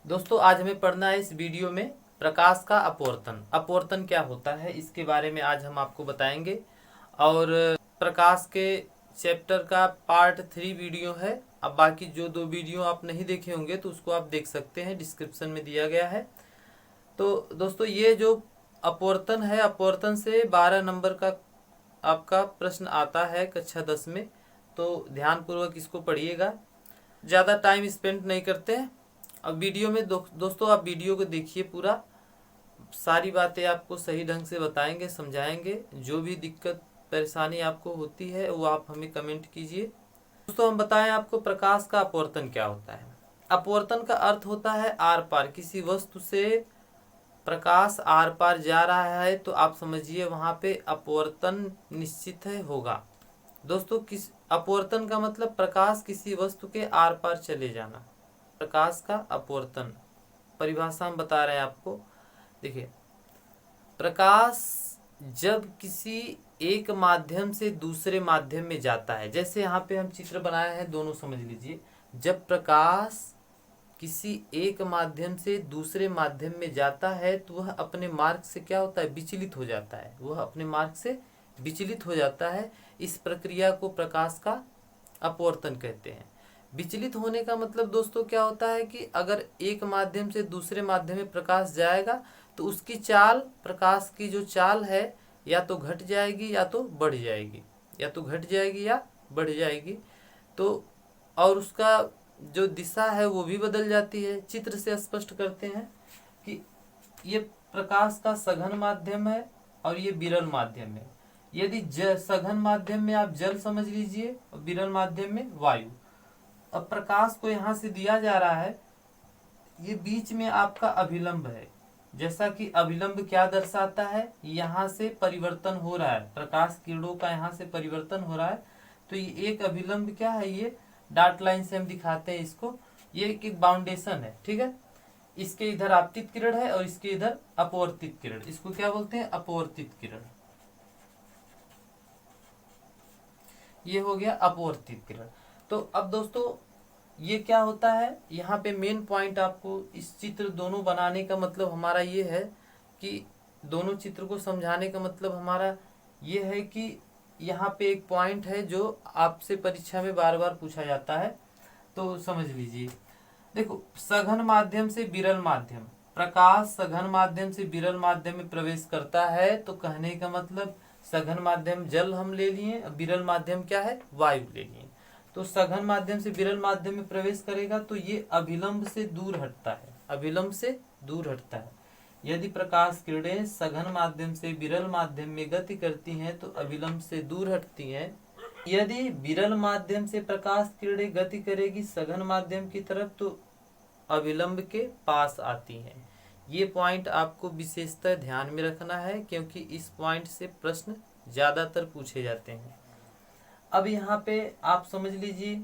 दोस्तों आज हमें पढ़ना है इस वीडियो में प्रकाश का अपवर्तन। अपवर्तन क्या होता है इसके बारे में आज हम आपको बताएंगे। और प्रकाश के चैप्टर का पार्ट 3 वीडियो है। अब बाकी जो 2 वीडियो आप नहीं देखे होंगे तो उसको आप देख सकते हैं, डिस्क्रिप्शन में दिया गया है। तो दोस्तों ये जो अपवर्तन है, अपवर्तन से 12 नंबर का आपका प्रश्न आता है कक्षा 10 में। तो ध्यानपूर्वक इसको पढ़िएगा, ज़्यादा टाइम स्पेंड नहीं करते हैं। अब वीडियो में दोस्तों आप वीडियो को देखिए, पूरा सारी बातें आपको सही ढंग से बताएंगे, समझाएंगे। जो भी दिक्कत परेशानी आपको होती है वो आप हमें कमेंट कीजिए। दोस्तों हम बताएं आपको प्रकाश का अपवर्तन क्या होता है। अपवर्तन का अर्थ होता है आर पार। किसी वस्तु से प्रकाश आर पार जा रहा है तो आप समझिए वहाँ पे अपवर्तन निश्चित है होगा। दोस्तों किस अपवर्तन का मतलब प्रकाश किसी वस्तु के आर पार चले जाना। प्रकाश का अपवर्तन परिभाषा हम बता रहे हैं आपको। देखिए, प्रकाश जब किसी एक माध्यम से दूसरे माध्यम में जाता है, जैसे यहाँ पे हम चित्र बनाए हैं, दोनों समझ लीजिए। जब प्रकाश किसी एक माध्यम से दूसरे माध्यम में जाता है तो वह अपने मार्ग से क्या होता है, विचलित हो जाता है। वह अपने मार्ग से विचलित हो जाता है। इस प्रक्रिया को प्रकाश का अपवर्तन कहते हैं। विचलित होने का मतलब दोस्तों क्या होता है कि अगर एक माध्यम से दूसरे माध्यम में प्रकाश जाएगा तो उसकी चाल, प्रकाश की जो चाल है, या तो घट जाएगी या तो बढ़ जाएगी, या तो घट जाएगी या बढ़ जाएगी। तो और उसका जो दिशा है वो भी बदल जाती है। चित्र से स्पष्ट करते हैं कि ये प्रकाश का सघन माध्यम है और ये विरल माध्यम है। यदि सघन माध्यम में आप जल समझ लीजिए और विरल माध्यम में वायु। अब प्रकाश को यहाँ से दिया जा रहा है, ये बीच में आपका अभिलंब है। जैसा कि अभिलंब क्या दर्शाता है, यहाँ से परिवर्तन हो रहा है, प्रकाश किरणों का यहाँ से परिवर्तन हो रहा है। तो ये एक अभिलंब क्या है, ये डॉट लाइन से हम दिखाते हैं इसको। ये एक बाउंडेशन है, ठीक है। इसके इधर आपतित किरण है और इसके इधर अपवर्तित किरण। इसको क्या बोलते हैं, अपवर्तित किरण। ये हो गया अपवर्तित किरण। तो अब दोस्तों ये क्या होता है, यहाँ पे मेन पॉइंट आपको इस चित्र दोनों बनाने का मतलब हमारा ये है कि दोनों चित्र को समझाने का मतलब हमारा ये है कि यहाँ पे एक पॉइंट है जो आपसे परीक्षा में बार बार पूछा जाता है। तो समझ लीजिए। देखो, सघन माध्यम से विरल माध्यम, प्रकाश सघन माध्यम से विरल माध्यम में प्रवेश करता है तो कहने का मतलब सघन माध्यम जल हम ले लिए, विरल माध्यम क्या है, वायु ले लिए। तो सघन माध्यम से विरल माध्यम में प्रवेश करेगा तो ये अभिलंब से दूर हटता है, अभिलंब से दूर हटता है। यदि प्रकाश किरणें सघन माध्यम से विरल माध्यम में गति करती हैं तो अभिलंब से दूर हटती हैं। यदि विरल माध्यम से प्रकाश किरणें गति करेगी सघन माध्यम की तरफ तो अविलंब के पास आती हैं। ये पॉइंट आपको विशेषतः ध्यान में रखना है क्योंकि इस पॉइंट से प्रश्न ज्यादातर पूछे जाते हैं। अब यहाँ पे आप समझ लीजिए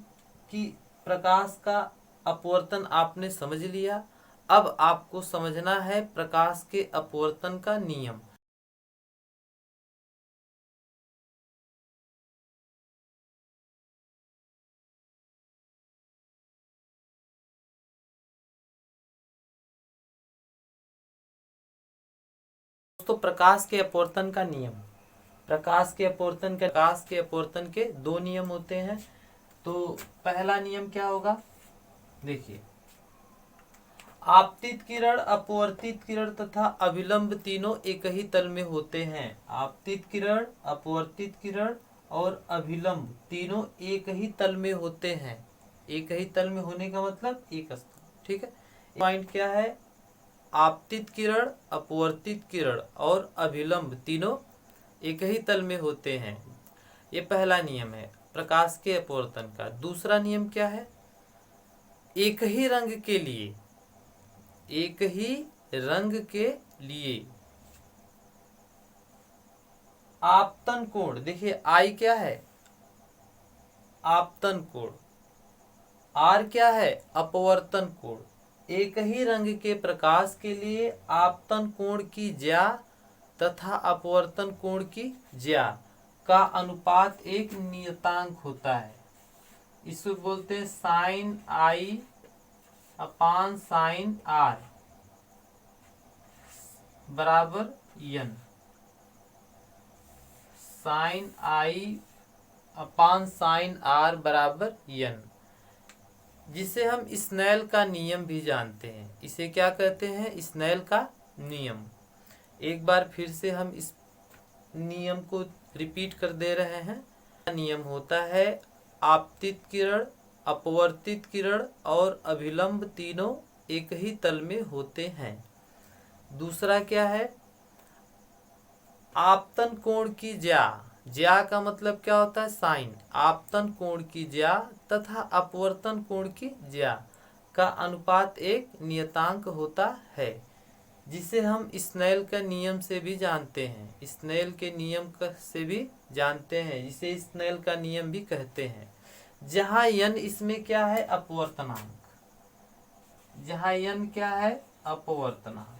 कि प्रकाश का अपवर्तन आपने समझ लिया। अब आपको समझना है प्रकाश के अपवर्तन का नियम। दोस्तों प्रकाश के अपवर्तन का नियम, प्रकाश के अपवर्तन के 2 नियम होते हैं। तो पहला नियम क्या होगा, देखिए, आपतित किरण, अपवर्तित किरण तथा अभिलंब तीनों एक ही तल में होते हैं। आपतित किरण, अपवर्तित किरण और अभिलंब तीनों एक ही तल में होते हैं। एक ही तल में होने का मतलब एक स्थान, ठीक है। पॉइंट क्या है, आपतित किरण, अपवर्तित किरण और अभिलंब तीनों एक ही तल में होते हैं। ये पहला नियम है प्रकाश के अपवर्तन का। दूसरा नियम क्या है, एक ही रंग के लिए, एक ही रंग के लिए आपतन कोण, देखिए आई क्या है, आपतन कोण, आर क्या है, अपवर्तन कोण। एक ही रंग के प्रकाश के लिए आपतन कोण की ज्या तथा अपवर्तन कोण की ज्या का अनुपात एक नियतांक होता है। इसको बोलते हैं sine I upon sine R बराबर N, sine I upon sine R बराबर यन, जिसे हम स्नेल का नियम भी जानते हैं। इसे क्या कहते हैं? स्नेल का नियम। एक बार फिर से हम इस नियम को रिपीट कर दे रहे हैं। नियम होता है आपतित किरण, अपवर्तित किरण और अभिलंब तीनों एक ही तल में होते हैं। दूसरा क्या है? आपतन कोण की ज्या, ज्या का मतलब क्या होता है? साइन। आपतन कोण की ज्या तथा अपवर्तन कोण की ज्या का अनुपात एक नियतांक होता है, जिसे हम स्नेल का नियम से भी जानते हैं। स्नेल के नियम से भी जानते हैं, जिसे स्नेल का नियम भी कहते हैं। जहाँ यन इसमें क्या है? अपवर्तनांक। जहाँ यन क्या है? अपवर्तनांक।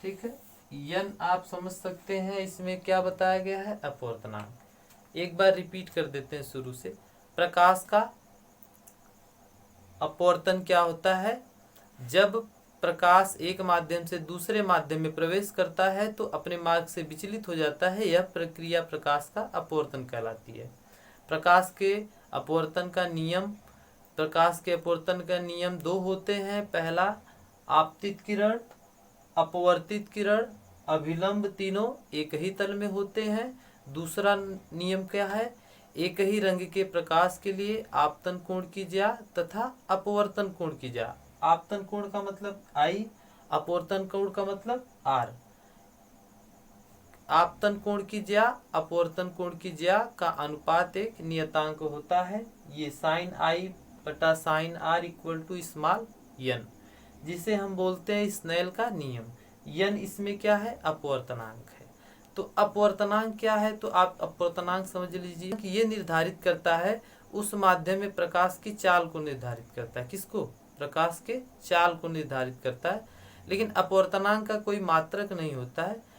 ठीक है, यन आप समझ सकते हैं इसमें क्या बताया गया है? अपवर्तनांक। एक बार रिपीट कर देते हैं शुरू से। प्रकाश का अपवर्तन क्या होता है? जब प्रकाश एक माध्यम से दूसरे माध्यम में प्रवेश करता है तो अपने मार्ग से विचलित हो जाता है। यह प्रक्रिया प्रकाश का अपवर्तन कहलाती है। प्रकाश के अपवर्तन का नियम, प्रकाश के अपवर्तन का नियम दो होते हैं। पहला, आपतित किरण, अपवर्तित किरण, अभिलंब तीनों एक ही तल में होते हैं। दूसरा नियम क्या है? एक ही रंग के प्रकाश के लिए आपतन कोण की ज्या तथा अपवर्तन कोण की ज्या। आपतन कोण का मतलब आई, अपवर्तन कोण का मतलब आर। आपतन कोण की ज्या, अपवर्तन कोण की ज्या का अनुपात एक नियतांक होता है। ये साइन आई बटा sine R equal to small N, जिसे हम बोलते हैं स्नेल का नियम। यन इसमें क्या है? अपवर्तनांक है। तो अपवर्तनांक क्या है? तो आप अपवर्तनांक समझ लीजिए कि ये निर्धारित करता है उस माध्यम में प्रकाश की चाल को निर्धारित करता है। किसको? प्रकाश के चाल को निर्धारित करता है। लेकिन अपवर्तनांक का कोई मात्रक नहीं होता है।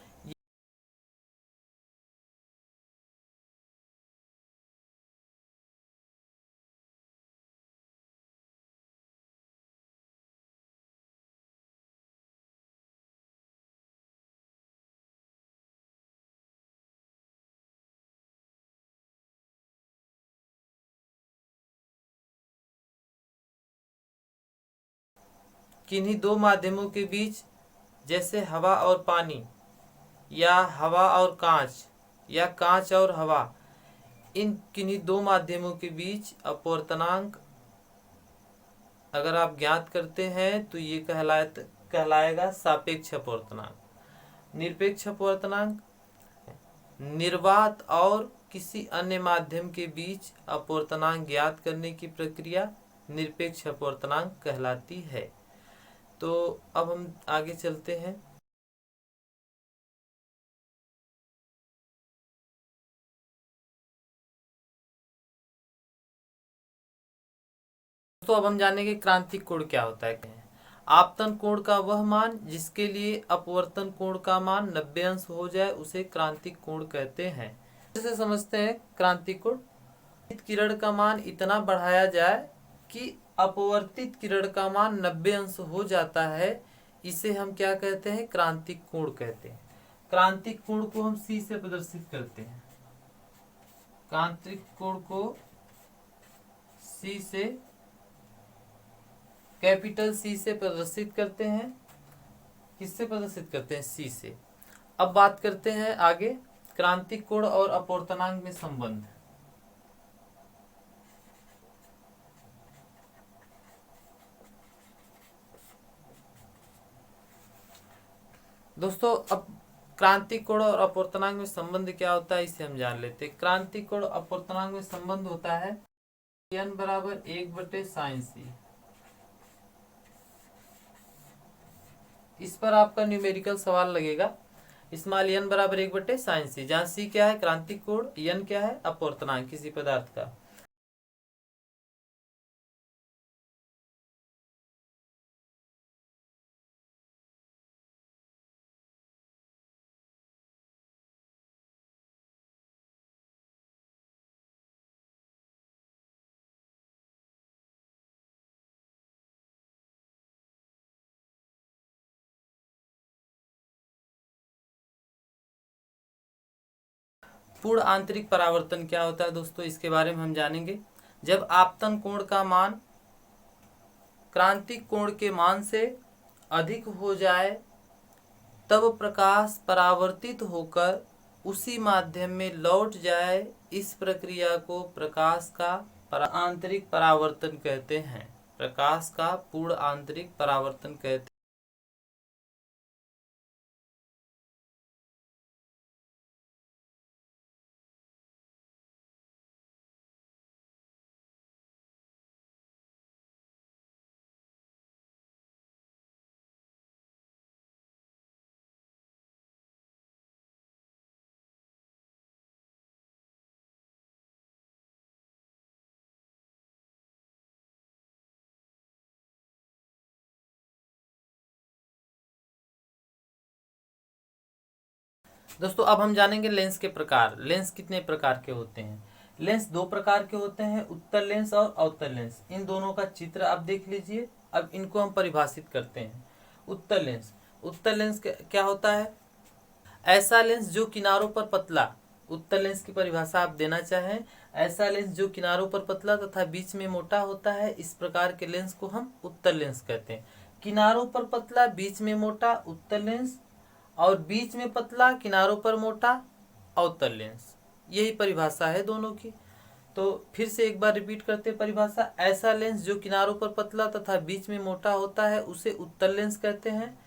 किन्हीं दो माध्यमों के बीच, जैसे हवा और पानी, या हवा और कांच, या कांच और हवा, इन किन्हीं दो माध्यमों के बीच अपवर्तनांक अगर आप ज्ञात करते हैं तो ये कहलाएगा सापेक्ष अपवर्तनांक। निरपेक्ष अपवर्तनांक निर्वात और किसी अन्य माध्यम के बीच अपवर्तनांक ज्ञात करने की प्रक्रिया निरपेक्ष अपवर्तनांक कहलाती है। तो अब हम आगे चलते हैं। तो अब हम जानेंगे क्रांतिक कोण क्या होता है। आपतन कोण का वह मान जिसके लिए अपवर्तन कोण का मान 90 अंश हो जाए उसे क्रांतिक कोण कहते हैं। जैसे समझते हैं क्रांतिक कोण, किरण का मान इतना बढ़ाया जाए कि अपवर्तित किरण का मान 90 अंश हो जाता है, इसे हम क्या कहते हैं? क्रांतिक कोण कहते हैं। क्रांतिक कोण को हम C से प्रदर्शित करते हैं। क्रांतिक कोण को C से, कैपिटल C से प्रदर्शित करते हैं। किससे प्रदर्शित करते हैं? C से। अब बात करते हैं आगे क्रांतिक कोण और अपवर्तनांक में संबंध। दोस्तों, अब क्रांतिक कोण और अपवर्तनांक में संबंध क्या होता है इसे हम जान लेते हैं। क्रांतिक कोण अपवर्तनांक में संबंध होता है n बराबर 1/sin c। इस पर आपका न्यूमेरिकल सवाल लगेगा। स्मॉल n बराबर 1/sin c, जहाँ c क्या है? क्रांतिक कोण, n क्या है? अपवर्तनांक किसी पदार्थ का। पूर्ण आंतरिक परावर्तन क्या होता है दोस्तों, इसके बारे में हम जानेंगे। जब आपतन कोण का मान क्रांतिक कोण के मान से अधिक हो जाए तब प्रकाश परावर्तित होकर उसी माध्यम में लौट जाए, इस प्रक्रिया को प्रकाश का आंतरिक परावर्तन कहते हैं। प्रकाश का पूर्ण आंतरिक परावर्तन कहते हैं। दोस्तों अब हम जानेंगे लेंस के प्रकार। लेंस कितने प्रकार के होते हैं? लेंस दो प्रकार के होते हैं, उत्तल लेंस और अवतल लेंस। इन दोनों का चित्र आप देख लीजिए। अब इनको हम परिभाषित करते हैं। उत्तल लेंस, उत्तल लेंस क्या होता है? ऐसा लेंस जो किनारों पर पतला, उत्तल लेंस की परिभाषा आप देना चाहें, ऐसा लेंस जो किनारों पर पतला तथा बीच में मोटा होता है, इस प्रकार के लेंस को हम उत्तल लेंस कहते हैं। किनारों पर पतला बीच में मोटा उत्तल लेंस, और बीच में पतला किनारों पर मोटा अवतल लेंस। यही परिभाषा है दोनों की। तो फिर से एक बार रिपीट करते हैं परिभाषा। ऐसा लेंस जो किनारों पर पतला तथा बीच में मोटा होता है उसे उत्तल लेंस कहते हैं।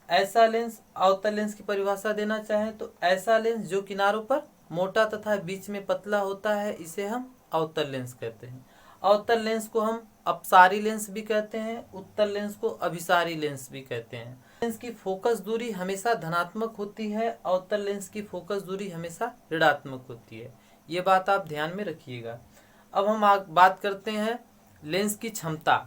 ऐसा लेंस, अवतल लेंस की परिभाषा देना चाहें तो ऐसा लेंस जो किनारों पर मोटा तथा बीच में पतला होता है इसे हम अवतल लेंस कहते हैं। अवतल लेंस को हम अपसारी लेंस भी कहते हैं, उत्तल लेंस को अभिसारी लेंस भी कहते हैं। लेंस की फोकस दूरी हमेशा धनात्मक होती है, अवतल लेंस की फोकस दूरी हमेशा ऋणात्मक होती है। ये बात आप ध्यान में रखिएगा। अब हम बात करते हैं लेंस की क्षमता।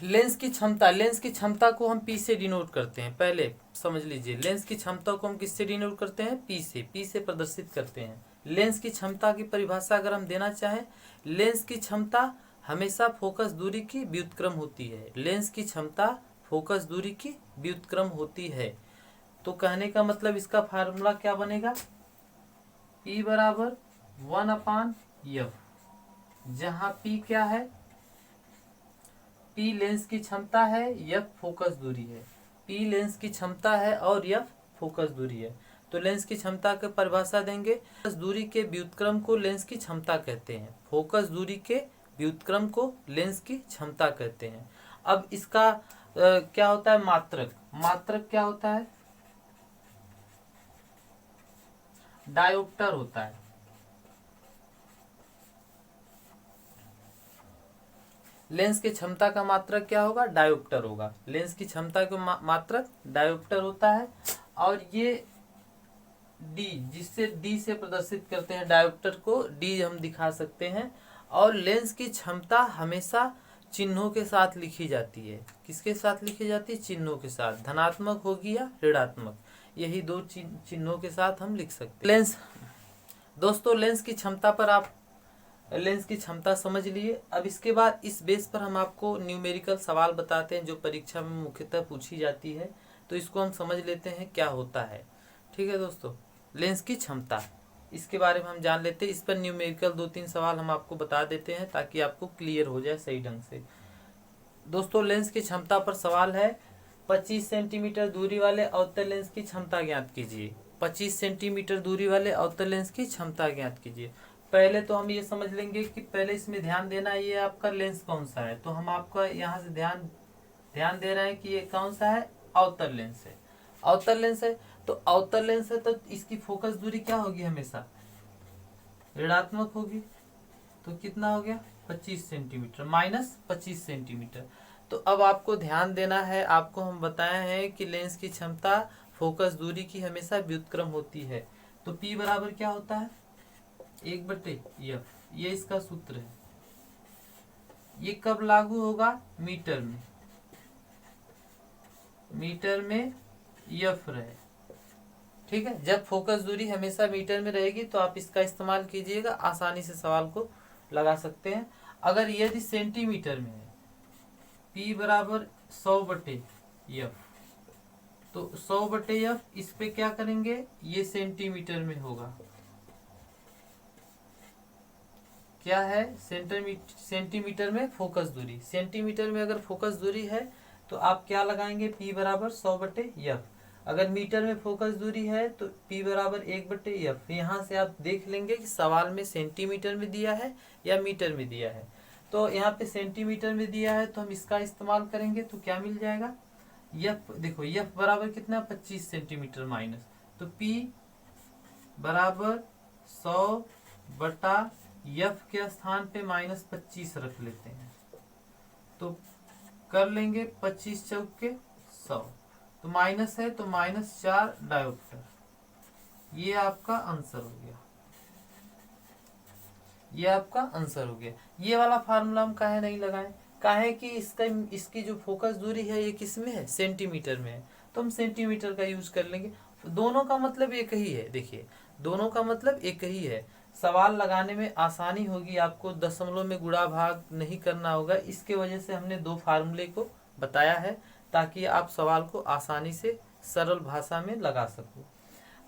लेंस की क्षमता, लेंस की क्षमता को हम पी से डिनोट करते हैं। पहले समझ लीजिए, लेंस की क्षमता को हम किससे डिनोट करते हैं? पी से प्रदर्शित करते हैं। लेंस की क्षमता की परिभाषा अगर हम देना चाहें, लेंस की क्षमता हमेशा फोकस दूरी की व्युत्क्रम होती है। लेंस की क्षमता फोकस दूरी की व्युत्क्रम होती है। तो कहने का मतलब इसका फार्मूला क्या बनेगा? P बराबर 1/F, जहां P क्या है? P लेंस की क्षमता है, F फोकस दूरी है। P लेंस की क्षमता है और F फोकस दूरी है। तो लेंस की क्षमता की परिभाषा देंगे, फोकस दूरी के व्युत्क्रम को लेंस की क्षमता कहते हैं। फोकस दूरी के व्युत्क्रम को लेंस की क्षमता कहते हैं। अब इसका क्या होता है? मात्रक। मात्रक क्या होता है? डायोप्टर होता है। लेंस की क्षमता का मात्रक क्या होगा? डायोप्टर होगा। लेंस की क्षमता का मात्रक डायोप्टर होता है। और ये डी, जिससे डी से प्रदर्शित करते हैं डायोप्टर को, डी हम दिखा सकते हैं। और लेंस की क्षमता हमेशा चिन्हों के साथ लिखी जाती है। किसके साथ लिखी जाती है? चिन्हों के साथ। धनात्मक होगी या ऋणात्मक, यही दो चिन्हों के साथ हम लिख सकते हैं। लेंस, दोस्तों लेंस की क्षमता पर आप लेंस की क्षमता समझ लिए। अब इसके बाद इस बेस पर हम आपको न्यूमेरिकल सवाल बताते हैं जो परीक्षा में मुख्यतः पूछी जाती है। तो इसको हम समझ लेते हैं क्या होता है। ठीक है दोस्तों, लेंस की क्षमता, इसके बारे में हम जान लेते हैं। इस पर न्यूमेरिकल 2-3 सवाल हम आपको बता देते हैं ताकि आपको क्लियर हो जाए सही ढंग से। दोस्तों लेंस की क्षमता पर सवाल है, 25 सेंटीमीटर दूरी वाले अवतल लेंस की क्षमता ज्ञात कीजिए। 25 सेंटीमीटर दूरी वाले अवतल लेंस की क्षमता ज्ञात कीजिए। पहले तो हम ये समझ लेंगे कि पहले इसमें ध्यान देना है ये आपका लेंस कौन सा है। तो हम आपका यहाँ से ध्यान दे रहे हैं कि ये कौन सा है? अवतल लेंस है। अवतल लेंस है तो अवतल लेंस है तो इसकी फोकस दूरी क्या होगी? हमेशा ऋणात्मक होगी। तो कितना हो गया? 25 सेंटीमीटर माइनस 25 सेंटीमीटर। तो अब आपको ध्यान देना है, आपको हम बताए हैं कि लेंस की क्षमता फोकस दूरी की हमेशा व्युत्क्रम होती है। तो P बराबर क्या होता है? 1/f, ये इसका सूत्र है। ये कब लागू होगा? मीटर में, मीटर में f रहे, ठीक है। जब फोकस दूरी हमेशा मीटर में रहेगी तो आप इसका इस्तेमाल कीजिएगा, आसानी से सवाल को लगा सकते हैं। अगर यदि सेंटीमीटर में है, P बराबर 100/f, तो 100/f इस पे क्या करेंगे, ये सेंटीमीटर में होगा। क्या है? सेंटीमीटर में फोकस दूरी। सेंटीमीटर में अगर फोकस दूरी है तो आप क्या लगाएंगे? P बराबर 100/f। अगर मीटर में फोकस दूरी है तो P बराबर 1/f। यहाँ से आप देख लेंगे कि सवाल में सेंटीमीटर में दिया है या मीटर में दिया है। तो यहाँ पे सेंटीमीटर में दिया है तो हम इसका इस्तेमाल करेंगे तो क्या मिल जाएगा? f, देखो f बराबर कितना? 25 सेंटीमीटर माइनस, तो P बराबर 100/f के स्थान पे -25 रख लेते हैं, तो कर लेंगे 25 चौके 100, तो माइनस है तो -4 डायोप्टर। ये आपका आंसर हो गया, ये आपका आंसर हो गया। ये वाला फार्मूला हम काहे नहीं लगाए? काहे कि इसकी जो फोकस दूरी है ये किस में है? सेंटीमीटर में है, तो हम सेंटीमीटर का यूज कर लेंगे। दोनों का मतलब एक ही है, देखिए दोनों का मतलब एक ही है। सवाल लगाने में आसानी होगी, आपको दशमलव में गुणा भाग नहीं करना होगा। इसके वजह से हमने दो फार्मूले को बताया है ताकि आप सवाल को आसानी से सरल भाषा में लगा सको।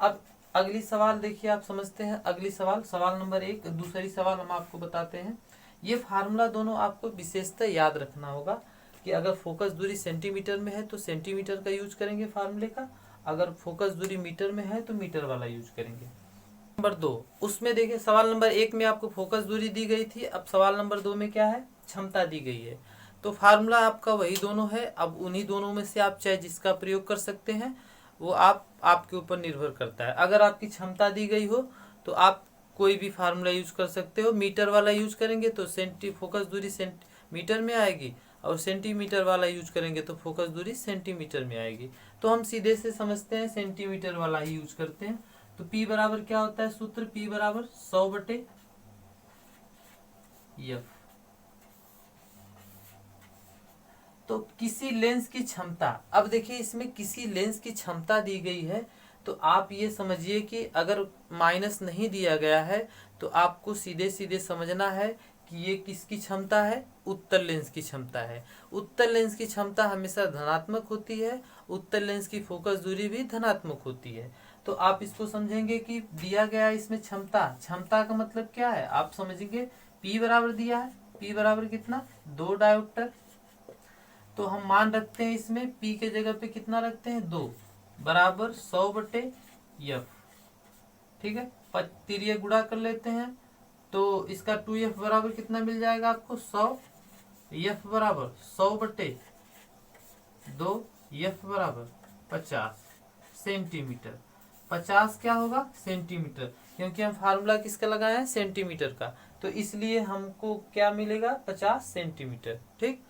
अब अगली सवाल देखिए, आप समझते हैं। अगली सवाल, सवाल नंबर 1, दूसरी सवाल हम आपको बताते हैं। ये फार्मूला दोनों आपको विशेषतः याद रखना होगा कि अगर फोकस दूरी सेंटीमीटर में है तो सेंटीमीटर का यूज करेंगे फार्मूले का, अगर फोकस दूरी मीटर में है तो मीटर वाला यूज करेंगे। नंबर 2, उसमें देखिए सवाल नंबर 1 में आपको फोकस दूरी दी गई थी, अब सवाल नंबर 2 में क्या है? क्षमता दी गई है। तो फार्मूला आपका वही दोनों है। अब उन्हीं दोनों में से आप चाहे जिसका प्रयोग कर सकते हैं, वो आपके ऊपर निर्भर करता है। अगर आपकी क्षमता दी गई हो तो आप कोई भी फार्मूला यूज कर सकते हो। मीटर वाला यूज करेंगे तो फोकस दूरी मीटर में आएगी, और सेंटीमीटर वाला यूज करेंगे तो फोकस दूरी सेंटीमीटर में आएगी। तो हम सीधे से समझते हैं, सेंटीमीटर वाला ही यूज करते हैं। तो P बराबर क्या होता है? सूत्र P बराबर 100/f। तो किसी लेंस की क्षमता, अब देखिए इसमें किसी लेंस की क्षमता दी गई है, तो आप ये समझिए कि अगर माइनस नहीं दिया गया है तो आपको सीधे सीधे समझना है कि ये किसकी क्षमता है? उत्तल लेंस की क्षमता है। उत्तल लेंस की क्षमता हमेशा धनात्मक होती है, उत्तल लेंस की फोकस दूरी भी धनात्मक होती है। तो आप इसको समझेंगे कि दिया गया इसमें क्षमता, क्षमता का मतलब क्या है आप समझेंगे। P बराबर दिया है, P बराबर कितना? 2 डायोप्टर। तो हम मान रखते हैं इसमें P के जगह पे कितना रखते हैं? 2 बराबर 100/f, ठीक है। तिरिय गुणा कर लेते हैं तो इसका 2f बराबर कितना मिल जाएगा आपको? 100। f बराबर 100/2, f बराबर 50 सेंटीमीटर। 50 क्या होगा? सेंटीमीटर, क्योंकि हम फार्मूला किसका लगाए हैं? सेंटीमीटर का, तो इसलिए हमको क्या मिलेगा? 50 सेंटीमीटर, ठीक।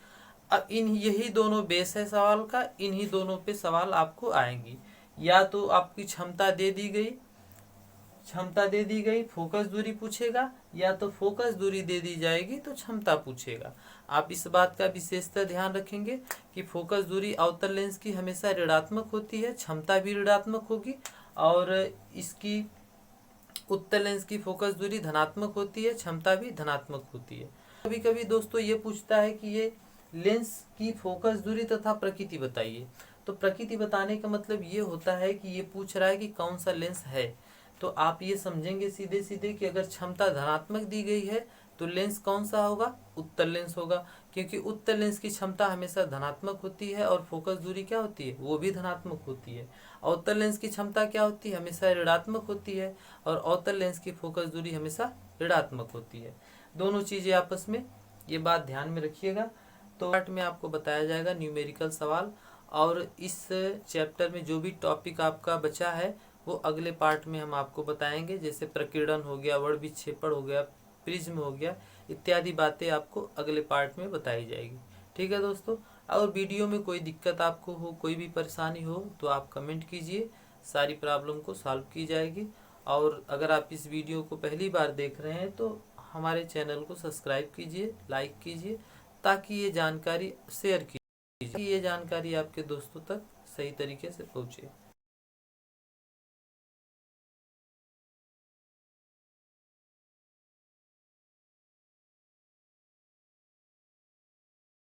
अब यही दोनों बेस है सवाल का, इन्हीं दोनों पे सवाल आपको आएंगी। या तो आपकी क्षमता दे दी गई, फोकस दूरी पूछेगा, या तो फोकस दूरी दे दी जाएगी तो क्षमता पूछेगा। आप इस बात का विशेषतः ध्यान रखेंगे कि फोकस दूरी अवतल लेंस की हमेशा ऋणात्मक होती है, क्षमता भी ऋणात्मक होगी, और इसकी उत्तल लेंस की फोकस दूरी धनात्मक होती है, क्षमता भी धनात्मक होती है। कभी कभी दोस्तों ये पूछता है कि ये लेंस की फोकस दूरी तथा प्रकृति बताइए। तो प्रकृति बताने का मतलब ये होता है कि ये पूछ रहा है कि कौन सा लेंस है। तो आप ये समझेंगे सीधे सीधे कि अगर क्षमता धनात्मक दी गई है तो लेंस कौन सा होगा? उत्तल लेंस होगा, क्योंकि उत्तल लेंस की क्षमता हमेशा धनात्मक होती है और फोकस दूरी क्या होती है? वो भी धनात्मक होती है। अवतल लेंस की क्षमता क्या होती है? हमेशा ऋणात्मक होती है, और अवतल लेंस की फोकस दूरी हमेशा ऋणात्मक होती है। दोनों चीजें आपस में, ये बात ध्यान में रखिएगा। तो पार्ट में आपको बताया जाएगा न्यूमेरिकल सवाल, और इस चैप्टर में जो भी टॉपिक आपका बचा है वो अगले पार्ट में हम आपको बताएंगे। जैसे प्रकीर्णन हो गया, वर्ण विक्षेपण हो गया, प्रिज्म हो गया, इत्यादि बातें आपको अगले पार्ट में बताई जाएगी। ठीक है दोस्तों, और वीडियो में कोई दिक्कत आपको हो, कोई भी परेशानी हो तो आप कमेंट कीजिए, सारी प्रॉब्लम को सॉल्व की जाएगी। और अगर आप इस वीडियो को पहली बार देख रहे हैं तो हमारे चैनल को सब्सक्राइब कीजिए, लाइक कीजिए, ताकि ये जानकारी शेयर कीजिए, ये जानकारी आपके दोस्तों तक सही तरीके से पहुँचे।